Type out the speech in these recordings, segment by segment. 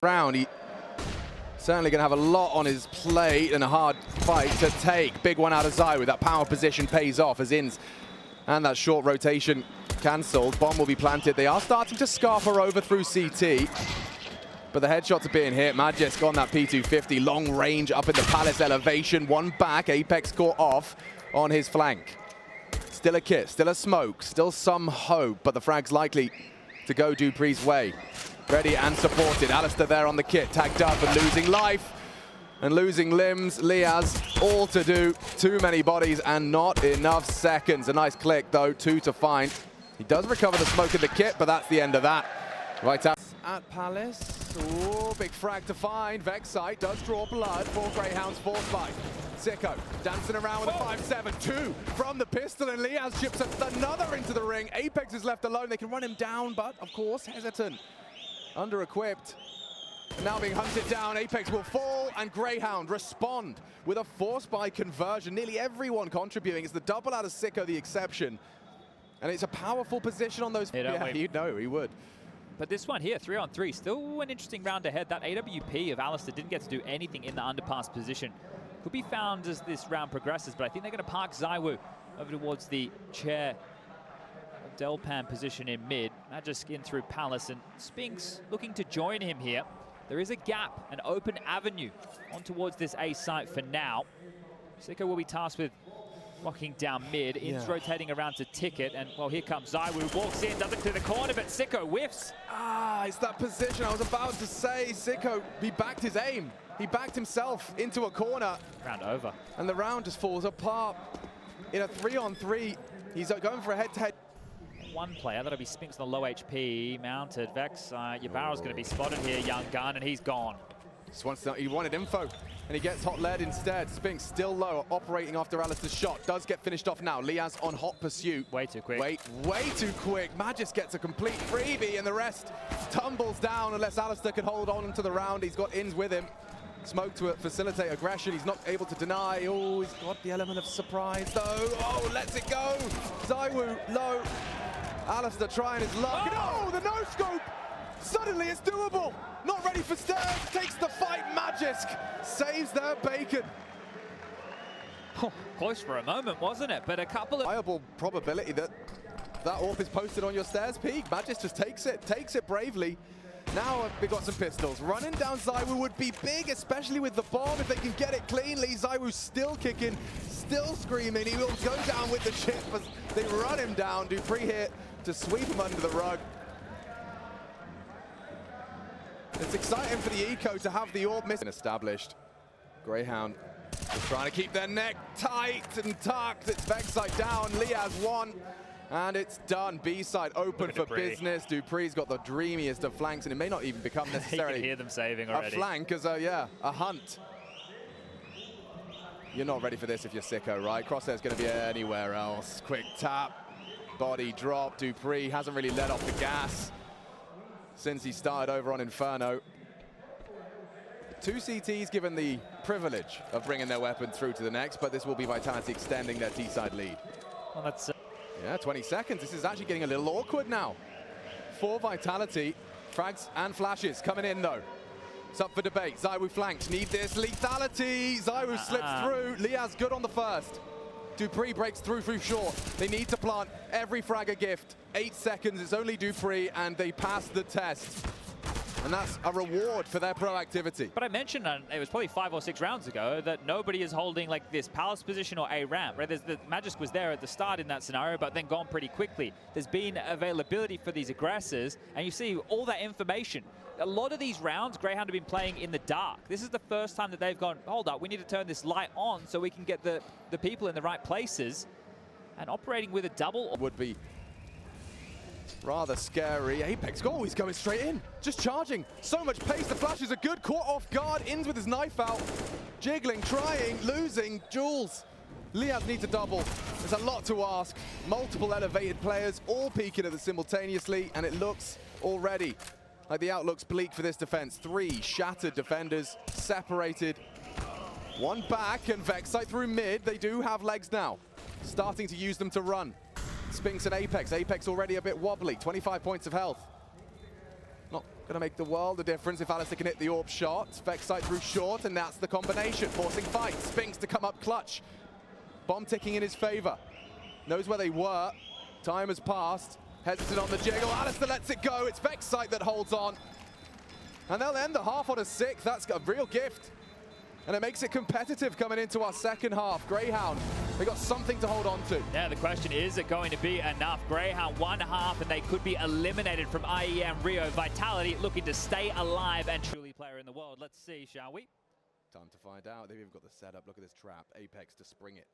round. He certainly going to have a lot on his plate and a hard fight to take. Big one out of ZywOo. That power position pays off as ence and that short rotation cancelled. Bomb will be planted. They are starting to scarf her over through CT. But the headshots are being hit. Magisk on that P250. Long range up in the Palace elevation. One back. Apex caught off on his flank. Still a kit. Still a smoke. Still some hope. But the frag's likely to go dupree's way. Ready and supported. Alistair there on the kit. Tagged up and losing life. And losing limbs. Liaz all to do. Too many bodies and not enough seconds. A nice click though. 2 to find. He does recover the smoke in the kit, but that's the end of that. Right out at Palace. Ooh, big frag to find. Vexite does draw blood for Greyhound's force fight. syrsoN dancing around with a 5-7. 2 from the pistol, and Liaz chips another into the ring. Apex is left alone. They can run him down, but of course, hesitant. Under-equipped. Now being hunted down. Apex will fall, and Greyhound respond with a force buy conversion. Nearly everyone contributing. It's the double out of syrsoN the exception. And it's a powerful position on those. Yeah, you'd know, he would. But this one here, 3-on-3, still an interesting round ahead. That AWP of Alistair didn't get to do anything in the underpass position. Could be found as this round progresses, but I think they're going to park ZywOo over towards the chair Delpan position in mid. Magisk in through Palace, and Spinx looking to join him here. There is a gap, an open avenue on towards this A site for now. syrsoN will be tasked with walking down mid. Ence rotating around to ticket, and well, here comes ZywOo. Walks in, doesn't clear the corner, but syrsoN whiffs. Ah, it's that position I was about to say. syrsoN, he backed his aim. He backed himself into a corner. Round over. And the round just falls apart. In a 3-on-3, he's going for a head-to-head. One player, that'll be Spinx on the low HP, mounted. Vex, your barrel's going to be spotted here, young gun, and he's gone. Just wants to, he wanted info, and he gets hot lead instead. Spinx still low, operating after Alistair's shot. Does get finished off now. Liaz on hot pursuit. Way too quick. Way too quick. Magisk gets a complete freebie, and the rest tumbles down unless Alistair can hold on to the round. He's got ence with him. Smoke to facilitate aggression. He's not able to deny. Oh, he's got the element of surprise, though. Oh, lets it go. ZywOo low. Alistair trying his luck. Oh, the no-scope! Suddenly it's doable. Not ready for stairs. Takes the fight. Magisk saves their bacon. Close for a moment, wasn't it? But a couple of... Viable probability that AWP is posted on your stairs peak. Magisk just takes it bravely. Now we've got some pistols. Running down ZywOo would be big, especially with the bomb, if they can get it cleanly. ZywOo still kicking, still screaming. He will go down with the chip as they run him down. dupreeh here to sweep him under the rug. It's exciting for the Eco to have the AWP missing. Established. Greyhound is trying to keep their neck tight and tucked. It's Vexite down. Liaz won. And it's done. B side open for business. dupreeh's got the dreamiest of flanks, and it may not even become necessarily you can hear them saving already. A flank as a hunt. You're not ready for this if you're syrsoN, right? Crosshair's going to be anywhere else. Quick tap, body drop. dupreeh hasn't really let off the gas since he started over on Inferno. 2 CTs given the privilege of bringing their weapon through to the next, but this will be Vitality extending their T-side lead. Well, that's... Yeah, 20 seconds. This is actually getting a little awkward now. For Vitality, frags and flashes coming in though. It's up for debate. ZywOo flanks. Need this lethality. ZywOo slips through. Liaz good on the first. dupreeh breaks through short. They need to plant every frag a gift. 8 seconds. It's only dupreeh, and they pass the test. And that's a reward for their proactivity. But I mentioned, it was probably 5 or 6 rounds ago, that nobody is holding like this Palace position or A ramp. Right? The Magisk was there at the start in that scenario, but then gone pretty quickly. There's been availability for these aggressors, and you see all that information. A lot of these rounds, Greyhound have been playing in the dark. This is the first time that they've gone, hold up, we need to turn this light on so we can get the people in the right places. And operating with a double would be rather scary. Apex, he's going straight in, just charging. So much pace, the flashes are good, caught off guard. ence with his knife out, jiggling, trying, losing. Jules, Liaz needs a double. There's a lot to ask. Multiple elevated players, all peeking at it simultaneously, and it looks already like the outlook's bleak for this defense. 3 shattered defenders, separated. 1 back, and Vexite through mid. They do have legs now, starting to use them to run. Spinx and Apex. Apex already a bit wobbly, 25 points of health. Not going to make the world a difference if Alistair can hit the AWP shot. Vexite through short, and that's the combination. Forcing fight. Spinx to come up clutch. Bomb ticking in his favor. Knows where they were. Time has passed. Hesitant on the jiggle. Alistair lets it go. It's Vexite that holds on. And they'll end the half on a 6. That's a real gift. And it makes it competitive coming into our second half. Greyhound, they got something to hold on to. Yeah, the question is it going to be enough? Greyhound one half and they could be eliminated from IEM Rio. Vitality looking to stay alive and truly player in the world. Let's see, shall we? Time to find out. They've even got the setup. Look at this trap. Apex to spring it.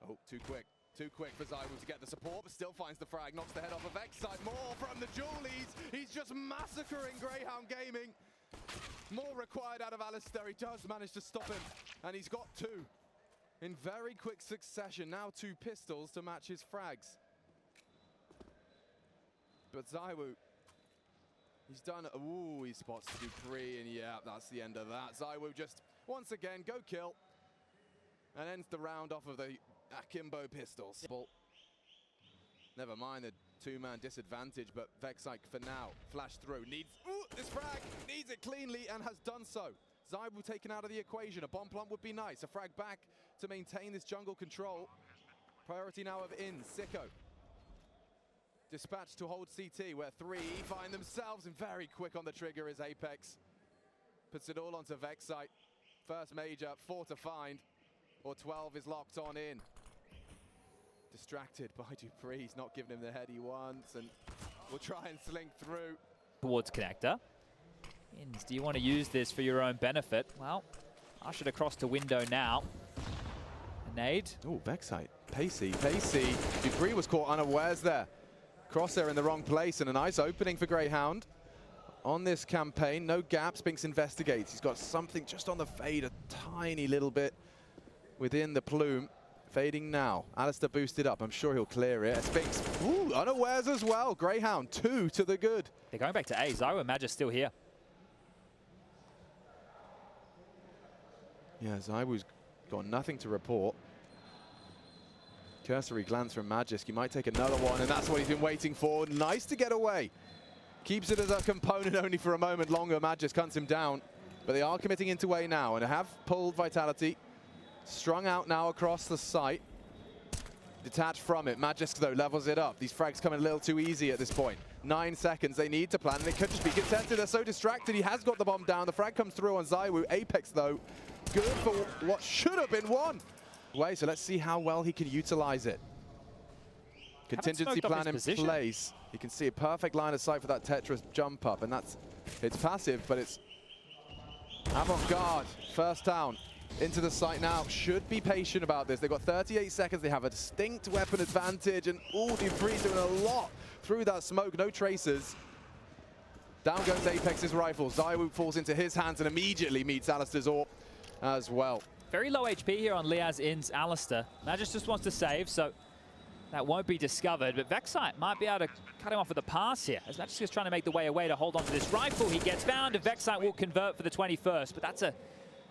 Oh, too quick. Too quick for ZywOo to get the support, but still finds the frag. Knocks the head off of Vexite. More from the Julies. He's just massacring Greyhound Gaming. More required out of Alistair. He does manage to stop him, and he's got 2 in very quick succession. Now 2 pistols to match his frags. But ZywOo, he's done. Ooh, he spots Dupree, and yeah, that's the end of that. ZywOo just once again go kill, and ends the round off of the Akimbo pistols. Never mind the 2-man disadvantage, but Vexite for now, flash through, needs, ooh, this frag, needs it cleanly and has done so. ZywOo taken out of the equation, a bomb plant would be nice, a frag back to maintain this jungle control. Priority now of ence, syrsoN. Dispatched to hold CT, where 3 find themselves, and very quick on the trigger is Apex. Puts it all onto Vexite. First major, 4 to find, or 12 is locked on in. Distracted by Dupree, he's not giving him the head he wants, and will try and slink through. Towards connector. ence, do you want to use this for your own benefit? Well, ushered across to window now. A nade. Oh, Vexite, pacey. Dupree was caught unawares there. Crosshair in the wrong place, and a nice opening for Greyhound. On this campaign, no gap, Spinx investigates. He's got something just on the fade, a tiny little bit within the plume. Fading now. Alistair boosted up. I'm sure he'll clear it. Spinx, ooh, unawares as well. Greyhound, 2 to the good. They're going back to A. ZywOo and Magisk still here. Yeah, ZywOo's got nothing to report. Cursory glance from Magisk. He might take another one, and that's what he's been waiting for. Nice to get away. Keeps it as a component only for a moment longer. Magisk hunts him down, but they are committing into A now, and have pulled Vitality. Strung out now across the site. Detached from it. Magisk, though, levels it up. These frags coming a little too easy at this point. 9 seconds. They need to plan, and they could just be contented. They're so distracted. He has got the bomb down. The frag comes through on ZywOo. Apex, though, good for what should have been one. So let's see how well he can utilize it. Contingency plan in place. You can see a perfect line of sight for that Tetris jump up, and it's passive, but it's avant-garde. First down. Into the site now. Should be patient about this. They've got 38 seconds. They have a distinct weapon advantage. And ooh, Dupree's doing a lot through that smoke. No traces. Down goes Apex's rifle. ZywOo falls into his hands and immediately meets Alistair's AWP as well. Very low HP here on Liaz, ence, Alistair. Magisk just wants to save, so that won't be discovered. But Vexite might be able to cut him off with a pass here. As Magisk is trying to make the way away to hold on to this rifle. He gets found, and Vexite will convert for the 21st. But that's a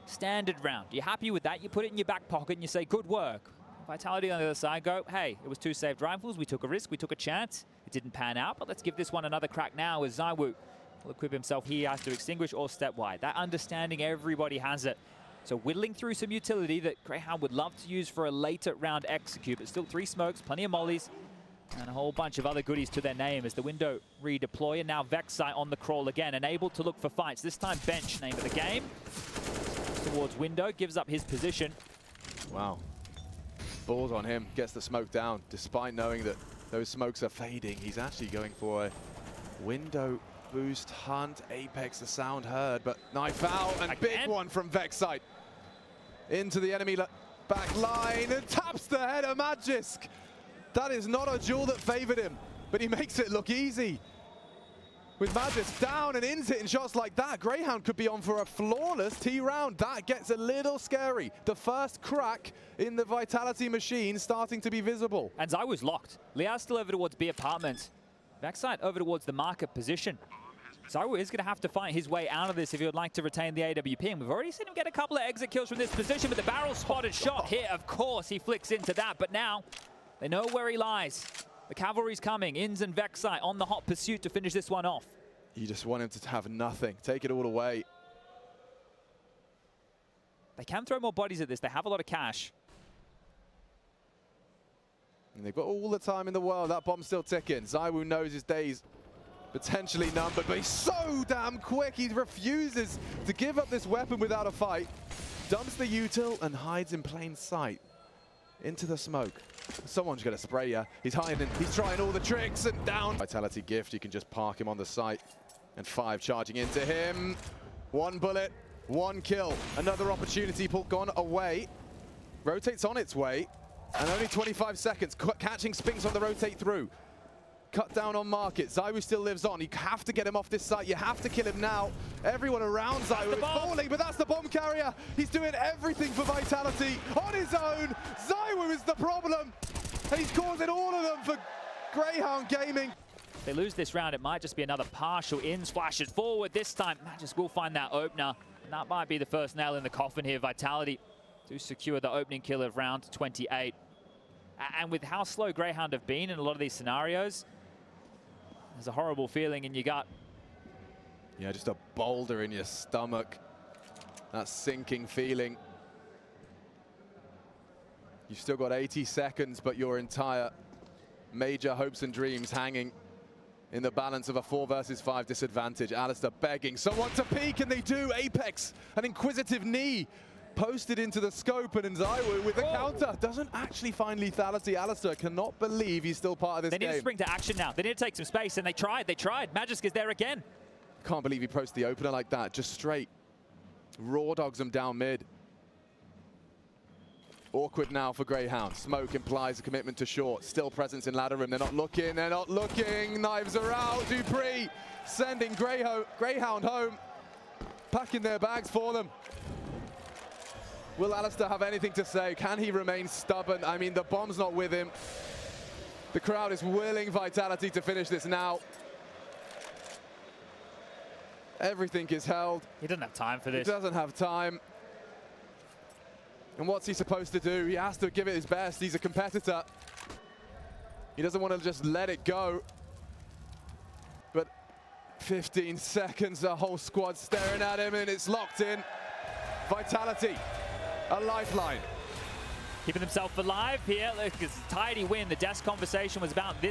standard round. You're happy with that, you put it in your back pocket and you say, good work. Vitality on the other side go, hey, it was 2 saved rifles, we took a risk, we took a chance. It didn't pan out, but let's give this one another crack now as ZywOo will equip himself. He has to extinguish or step wide. That understanding, everybody has it. So whittling through some utility that Greyhound would love to use for a later round execute, but still 3 smokes, plenty of mollies, and a whole bunch of other goodies to their name as the window redeploy. And now Vexite on the crawl again, and able to look for fights. This time bench, name of the game. Towards window, gives up his position. Wow. Balls on him, gets the smoke down. Despite knowing that those smokes are fading, he's actually going for a window boost hunt. Apex, the sound heard, but knife out, and again. Big one from Vexite. Into the enemy back line, and taps the head of Magisk. That is not a duel that favored him, but he makes it look easy. With Magisk down and ence hitting shots like that, Greyhound could be on for a flawless T round. That gets a little scary. The first crack in the Vitality machine starting to be visible. And ZywOo's locked. Liaz still over towards B apartment. Vexite over towards the market position. ZywOo is going to have to fight his way out of this if he would like to retain the AWP. And we've already seen him get a couple of exit kills from this position, but the barrel spotted shot here, of course, he flicks into that. But now they know where he lies. The cavalry's coming. ence and Vexite on the hot pursuit to finish this one off. You just want him to have nothing. Take it all away. They can throw more bodies at this. They have a lot of cash. And they've got all the time in the world. That bomb's still ticking. ZywOo knows his days potentially numbered, but he's so damn quick. He refuses to give up this weapon without a fight. Dumps the util and hides in plain sight into the smoke. Someone's going to spray you. He's hiding. He's trying all the tricks and down. Vitality gift. You can just park him on the site. And 5 charging into him. 1 bullet, 1 kill. Another opportunity gone away. Rotates on its way. And only 25 seconds. Catching Spinx on the rotate through. Cut down on market. ZywOo still lives on. You have to get him off this site. You have to kill him now. Everyone around ZywOo is falling, but that's the bomb carrier. He's doing everything for Vitality on his own. ZywOo is the problem. And he's causing all of them for Grayhound Gaming. If they lose this round, it might just be another partial. ence flash it forward this time. Magisk will find that opener. And that might be the first nail in the coffin here. Vitality to secure the opening kill of round 28. And with how slow Grayhound have been in a lot of these scenarios, there's a horrible feeling in your gut. Yeah, just a boulder in your stomach. That sinking feeling. You've still got 80 seconds, but your entire major hopes and dreams hanging in the balance of a 4 versus 5 disadvantage. Alistar begging someone to peek, and they do. Apex, an inquisitive knee posted into the scope, and ZywOo with the counter doesn't actually find lethality. Alistar cannot believe he's still part of this game. They need to spring to action now. They need to take some space, and they tried. Magisk is there again. Can't believe he posted the opener like that. Just straight raw dogs them down mid. Awkward now for Grayhound. Smoke implies a commitment to short. Still presence in ladder room. They're not looking. They're not looking. Knives are out. Dupree sending Grayhound home. Packing their bags for them. Will Alistar have anything to say? Can he remain stubborn? I mean, the bomb's not with him. The crowd is willing Vitality to finish this now. Everything is held. He doesn't have time for this. He doesn't have time. And what's he supposed to do? He has to give it his best. He's a competitor. He doesn't want to just let it go. But 15 seconds, the whole squad staring at him, and it's locked in. Vitality, a lifeline. Keeping themselves alive here. Look, it's a tidy win. The desk conversation was about this